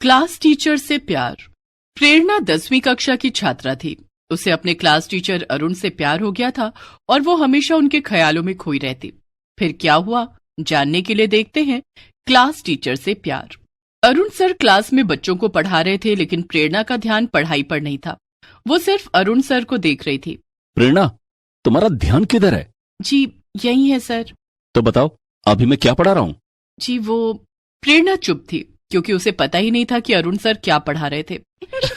Class teacher से प्यार। प्रेरणा 10वीं कक्षा की छात्रा थी। उसे अपने क्लास टीचर अरुण से प्यार हो गया था और वो हमेशा उनके ख्यालों में खोई रहती। फिर क्या हुआ, जानने के लिए देखते हैं क्लास टीचर से प्यार। अरुण सर क्लास में बच्चों को पढ़ा रहे थे, लेकिन प्रेरणा का ध्यान पढ़ाई पर नहीं था। वो सिर्फ अरुण सर को देख रही थी। प्रेरणा, तुम्हारा ध्यान किधर है? जी यही है सर। तो बताओ, अभी मैं क्या पढ़ा रहा हूँ? जी वो। प्रेरणा चुप थी क्योंकि उसे पता ही नहीं था कि अरुण सर क्या पढ़ा रहे थे।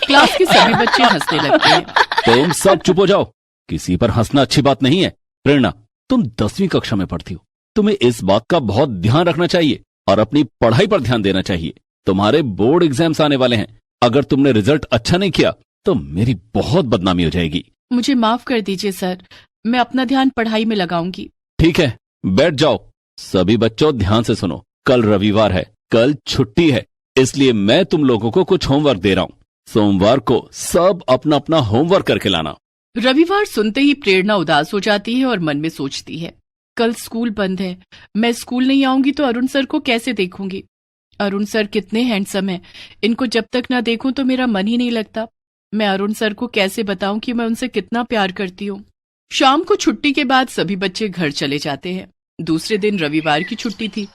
क्लास के सभी बच्चे हंसने लगते हैं। तुम सब चुप हो जाओ, किसी पर हंसना अच्छी बात नहीं है। प्रेरणा, तुम 10वीं कक्षा में पढ़ती हो, तुम्हें इस बात का बहुत ध्यान रखना चाहिए और अपनी पढ़ाई पर ध्यान देना चाहिए। तुम्हारे बोर्ड एग्जाम्स आने वाले हैं। अगर तुमने रिजल्ट अच्छा नहीं किया तो मेरी बहुत बदनामी हो जाएगी। मुझे माफ कर दीजिए सर, मैं अपना ध्यान पढ़ाई में लगाऊंगी। ठीक है, बैठ जाओ। सभी बच्चों ध्यान से सुनो, कल रविवार है, कल छुट्टी है, इसलिए मैं तुम लोगों को कुछ होमवर्क दे रहा हूँ। सोमवार को सब अपना अपना होमवर्क करके लाना। रविवार सुनते ही प्रेरणा उदास हो जाती है और मन में सोचती है, कल स्कूल बंद है, मैं स्कूल नहीं आऊंगी तो अरुण सर को कैसे देखूंगी। अरुण सर कितने हैंडसम हैं, इनको जब तक ना देखूं तो मेरा मन ही नहीं लगता। मैं अरुण सर को कैसे बताऊं कि मैं उनसे कितना प्यार करती हूँ। शाम को छुट्टी के बाद सभी बच्चे घर चले जाते हैं। दूसरे दिन रविवार की छुट्टी थी।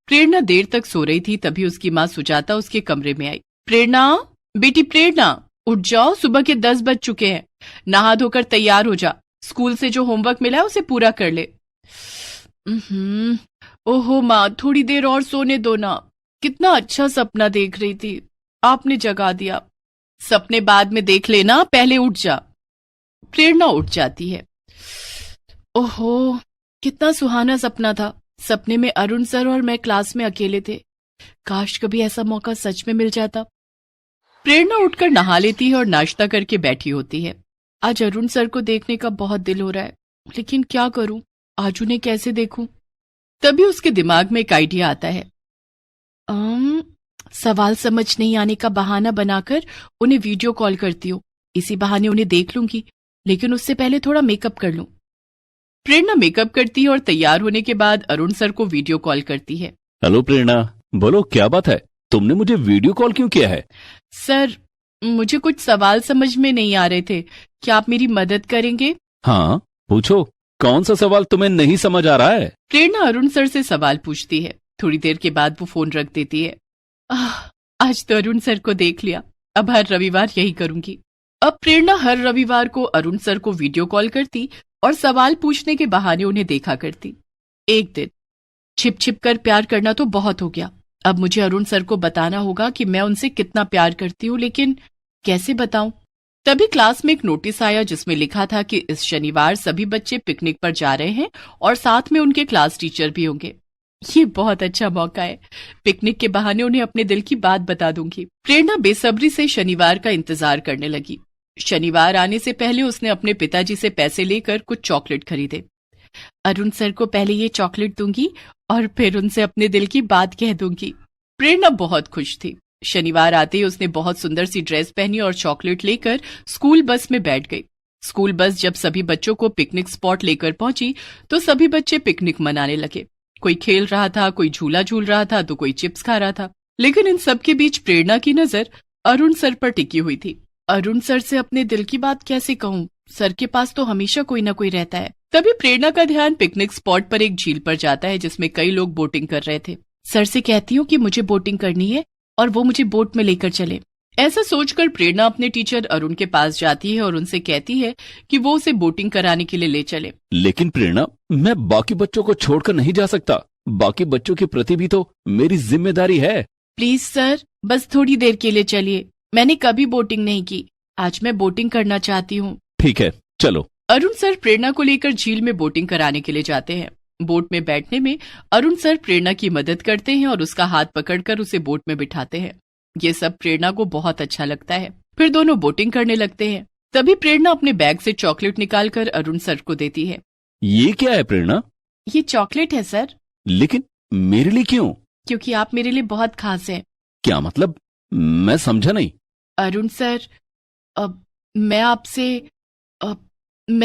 प्रेरणा देर तक सो रही थी, तभी उसकी माँ सुजाता उसके कमरे में आई। प्रेरणा, बेटी प्रेरणा, उठ जाओ, सुबह के 10 बज चुके हैं। नहा धोकर तैयार हो जा, स्कूल से जो होमवर्क मिला है उसे पूरा कर ले। ओहो माँ, थोड़ी देर और सोने दो ना, कितना अच्छा सपना देख रही थी, आपने जगा दिया। सपने बाद में देख लेना, पहले उठ जा। प्रेरणा उठ जाती है। ओहो, कितना सुहाना सपना था। सपने में अरुण सर और मैं क्लास में अकेले थे। काश कभी ऐसा मौका सच में मिल जाता। प्रेरणा उठकर नहा लेती है और नाश्ता करके बैठी होती है। आज अरुण सर को देखने का बहुत दिल हो रहा है, लेकिन क्या करूं, आज उन्हें कैसे देखूं। तभी उसके दिमाग में एक आइडिया आता है। सवाल समझ नहीं आने का बहाना बनाकर उन्हें वीडियो कॉल करती हूँ, इसी बहाने उन्हें देख लूंगी, लेकिन उससे पहले थोड़ा मेकअप कर लूं। प्रेरणा मेकअप करती है और तैयार होने के बाद अरुण सर को वीडियो कॉल करती है। हेलो प्रेरणा, बोलो क्या बात है, तुमने मुझे वीडियो कॉल क्यों किया है? सर, मुझे कुछ सवाल समझ में नहीं आ रहे थे, क्या आप मेरी मदद करेंगे? हाँ पूछो, कौन सा सवाल तुम्हें नहीं समझ आ रहा है? प्रेरणा अरुण सर से सवाल पूछती है। थोड़ी देर के बाद वो फोन रख देती है। आज तो अरुण सर को देख लिया, अब हर रविवार यही करूंगी। अब प्रेरणा हर रविवार को अरुण सर को वीडियो कॉल करती और सवाल पूछने के बहाने उन्हें देखा करती। एक दिन, छिप छिप कर प्यार करना तो बहुत हो गया, अब मुझे अरुण सर को बताना होगा कि मैं उनसे कितना प्यार करती हूँ, लेकिन कैसे बताऊं। तभी क्लास में एक नोटिस आया जिसमें लिखा था कि इस शनिवार सभी बच्चे पिकनिक पर जा रहे हैं और साथ में उनके क्लास टीचर भी होंगे। ये बहुत अच्छा मौका है, पिकनिक के बहाने उन्हें अपने दिल की बात बता दूंगी। प्रेरणा बेसब्री से शनिवार का इंतजार करने लगी। शनिवार आने से पहले उसने अपने पिताजी से पैसे लेकर कुछ चॉकलेट खरीदे। अरुण सर को पहले ये चॉकलेट दूंगी और फिर उनसे अपने दिल की बात कह दूंगी। प्रेरणा बहुत खुश थी। शनिवार आते ही उसने बहुत सुंदर सी ड्रेस पहनी और चॉकलेट लेकर स्कूल बस में बैठ गई। स्कूल बस जब सभी बच्चों को पिकनिक स्पॉट लेकर पहुंची तो सभी बच्चे पिकनिक मनाने लगे। कोई खेल रहा था, कोई झूला झूल रहा था, तो कोई चिप्स खा रहा था, लेकिन इन सब के बीच प्रेरणा की नजर अरुण सर पर टिकी हुई थी। अरुण सर से अपने दिल की बात कैसे कहूँ, सर के पास तो हमेशा कोई ना कोई रहता है। तभी प्रेरणा का ध्यान पिकनिक स्पॉट पर एक झील पर जाता है जिसमें कई लोग बोटिंग कर रहे थे। सर से कहती हूँ कि मुझे बोटिंग करनी है और वो मुझे बोट में लेकर चले। ऐसा सोचकर प्रेरणा अपने टीचर अरुण के पास जाती है और उनसे कहती है कि वो उसे बोटिंग कराने के लिए ले चले। लेकिन प्रेरणा, मैं बाकी बच्चों को छोड़कर नहीं जा सकता, बाकी बच्चों के प्रति भी तो मेरी जिम्मेदारी है। प्लीज सर, बस थोड़ी देर के लिए चलिए, मैंने कभी बोटिंग नहीं की, आज मैं बोटिंग करना चाहती हूँ। ठीक है, चलो। अरुण सर प्रेरणा को लेकर झील में बोटिंग कराने के लिए जाते हैं। बोट में बैठने में अरुण सर प्रेरणा की मदद करते हैं और उसका हाथ पकड़कर उसे बोट में बिठाते हैं। ये सब प्रेरणा को बहुत अच्छा लगता है। फिर दोनों बोटिंग करने लगते हैं। तभी प्रेरणा अपने बैग से चॉकलेट निकालकर अरुण सर को देती है। ये क्या है प्रेरणा? ये चॉकलेट है सर। लेकिन मेरे लिए क्यों? क्योंकि आप मेरे लिए बहुत खास हैं। क्या मतलब, मैं समझा नहीं। अरुण सर, मैं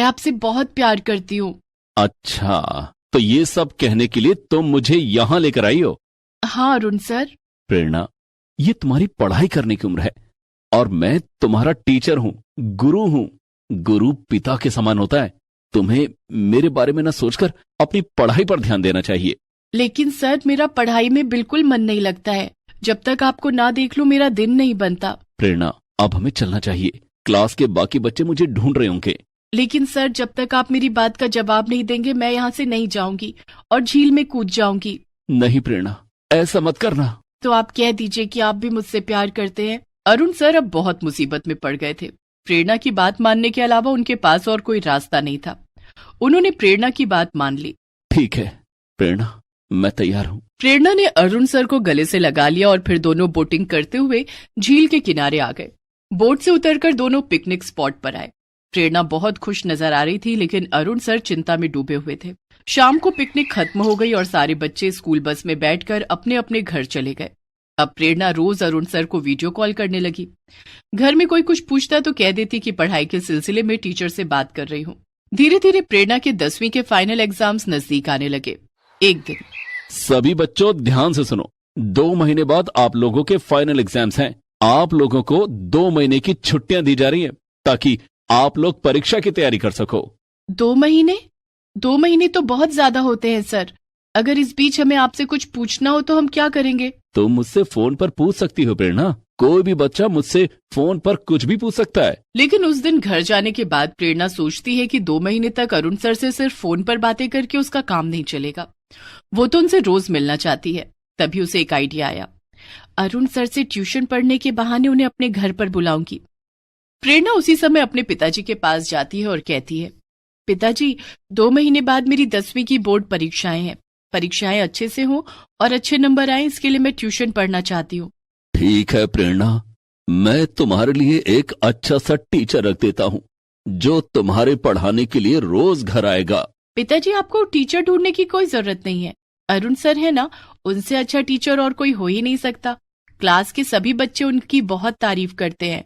आपसे बहुत प्यार करती हूँ। अच्छा, तो ये सब कहने के लिए तुम मुझे यहाँ लेकर आई हो? हाँ अरुण सर। प्रेरणा, ये तुम्हारी पढ़ाई करने की उम्र है और मैं तुम्हारा टीचर हूं, गुरु हूं। गुरु पिता के समान होता है। तुम्हें मेरे बारे में न सोचकर अपनी पढ़ाई पर ध्यान देना चाहिए। लेकिन सर, मेरा पढ़ाई में बिल्कुल मन नहीं लगता है। जब तक आपको ना देख लूं मेरा दिन नहीं बनता। प्रेरणा, अब हमें चलना चाहिए। क्लास के बाकी बच्चे मुझे ढूंढ रहे होंगे। लेकिन सर, जब तक आप मेरी बात का जवाब नहीं देंगे मैं यहाँ से नहीं जाऊंगी और झील में कूद जाऊंगी। नहीं प्रेरणा, ऐसा मत करना। तो आप कह दीजिए कि आप भी मुझसे प्यार करते हैं। अरुण सर अब बहुत मुसीबत में पड़ गए थे। प्रेरणा की बात मानने के अलावा उनके पास और कोई रास्ता नहीं था। उन्होंने प्रेरणा की बात मान ली। ठीक है प्रेरणा, मैं तैयार हूँ। प्रेरणा ने अरुण सर को गले से लगा लिया और फिर दोनों बोटिंग करते हुए झील के किनारे आ गए। बोट से उतरकर दोनों पिकनिक स्पॉट पर आए। प्रेरणा बहुत खुश नजर आ रही थी, लेकिन अरुण सर चिंता में डूबे हुए थे। शाम को पिकनिक खत्म हो गई और सारे बच्चे स्कूल बस में बैठकर अपने अपने घर चले गए। अब प्रेरणा रोज अरुण सर को वीडियो कॉल करने लगी। घर में कोई कुछ पूछता तो कह देती कि पढ़ाई के सिलसिले में टीचर से बात कर रही हूँ। धीरे धीरे प्रेरणा के 10वीं के फाइनल एग्जाम्स नजदीक आने लगे। एक दिन, सभी बच्चों ध्यान से सुनो। 2 महीने बाद आप लोगों के फाइनल एग्जाम्स हैं। आप लोगों को 2 महीने की छुट्टियां दी जा रही हैं ताकि आप लोग परीक्षा की तैयारी कर सको। 2 महीने? 2 महीने तो बहुत ज्यादा होते हैं सर। अगर इस बीच हमें आपसे कुछ पूछना हो तो हम क्या करेंगे? तुम मुझसे फोन पर पूछ सकती हो प्रेरणा। कोई भी बच्चा मुझसे फोन पर कुछ भी पूछ सकता है। लेकिन उस दिन घर जाने के बाद प्रेरणा सोचती है कि 2 महीने तक अरुण सर से सिर्फ फोन पर बातें करके उसका काम नहीं चलेगा। वो तो उनसे रोज मिलना चाहती है। तभी उसे एक आइडिया आया। अरुण सर से ट्यूशन पढ़ने के बहाने उन्हें अपने घर पर बुलाऊंगी। प्रेरणा उसी समय अपने पिताजी के पास जाती है और कहती है, पिताजी, 2 महीने बाद मेरी 10वीं की बोर्ड परीक्षाएं हैं। परीक्षाएं अच्छे से हों और अच्छे नंबर आए, इसके लिए मैं ट्यूशन पढ़ना चाहती हूँ। ठीक है प्रेरणा, मैं तुम्हारे लिए एक अच्छा सा टीचर रख देता हूँ जो तुम्हारे पढ़ाने के लिए रोज घर आएगा। पिताजी, आपको टीचर ढूंढने की कोई जरूरत नहीं है। अरुण सर है ना, उनसे अच्छा टीचर और कोई हो ही नहीं सकता। क्लास के सभी बच्चे उनकी बहुत तारीफ करते हैं।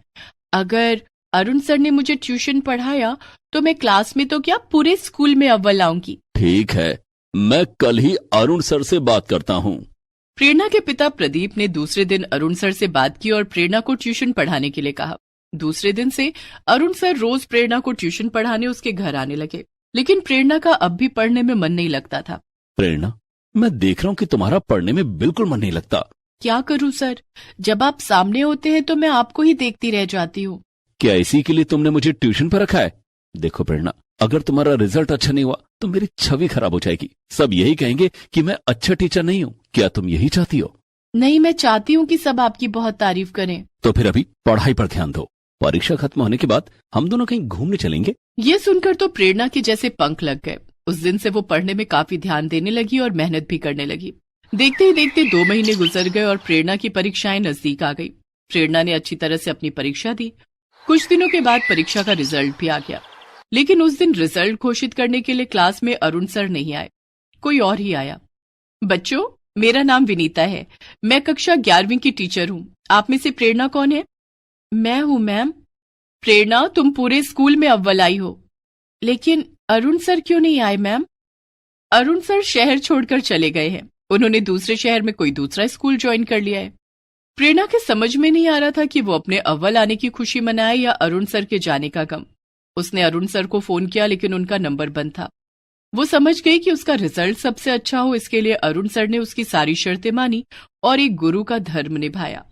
अगर अरुण सर ने मुझे ट्यूशन पढ़ाया तो मैं क्लास में तो क्या पूरे स्कूल में अव्वल आऊंगी। ठीक है, मैं कल ही अरुण सर से बात करता हूँ। प्रेरणा के पिता प्रदीप ने दूसरे दिन अरुण सर से बात की और प्रेरणा को ट्यूशन पढ़ाने के लिए कहा। दूसरे दिन से अरुण सर रोज प्रेरणा को ट्यूशन पढ़ाने उसके घर आने लगे। लेकिन प्रेरणा का अब भी पढ़ने में मन नहीं लगता था। प्रेरणा, मैं देख रहा हूँ कि तुम्हारा पढ़ने में बिल्कुल मन नहीं लगता। क्या करूँ सर, जब आप सामने होते हैं तो मैं आपको ही देखती रह जाती हूँ। क्या इसी के लिए तुमने मुझे ट्यूशन पर रखा है? देखो प्रेरणा, अगर तुम्हारा रिजल्ट अच्छा नहीं हुआ तो मेरी छवि खराब हो जाएगी। सब यही कहेंगे कि मैं अच्छा टीचर नहीं हूँ। क्या तुम यही चाहती हो? नहीं, मैं चाहती हूँ कि सब आपकी बहुत तारीफ करें। तो फिर अभी पढ़ाई पर ध्यान दो। परीक्षा खत्म होने के बाद हम दोनों कहीं घूमने चलेंगे। ये सुनकर तो प्रेरणा के जैसे पंख लग गए। उस दिन से वो पढ़ने में काफी ध्यान देने लगी और मेहनत भी करने लगी। देखते ही देखते 2 महीने गुजर गए और प्रेरणा की परीक्षाएं नजदीक आ गई। प्रेरणा ने अच्छी तरह से अपनी परीक्षा दी। कुछ दिनों के बाद परीक्षा का रिजल्ट भी आ गया। लेकिन उस दिन रिजल्ट घोषित करने के लिए क्लास में अरुण सर नहीं आए, कोई और ही आया। बच्चों, मेरा नाम विनीता है। मैं कक्षा 11वीं की टीचर हूँ। आप में से प्रेरणा कौन है? मैं हूँ मैम। प्रेरणा, तुम पूरे स्कूल में अव्वल आई हो। लेकिन अरुण सर क्यों नहीं आए मैम? अरुण सर शहर छोड़कर चले गए हैं। उन्होंने दूसरे शहर में कोई दूसरा स्कूल ज्वाइन कर लिया है। प्रेरणा के समझ में नहीं आ रहा था कि वो अपने अव्वल आने की खुशी मनाए या अरुण सर के जाने का गम। उसने अरुण सर को फोन किया लेकिन उनका नंबर बंद था। वो समझ गई कि उसका रिजल्ट सबसे अच्छा हो, इसके लिए अरुण सर ने उसकी सारी शर्तें मानी और एक गुरु का धर्म निभाया।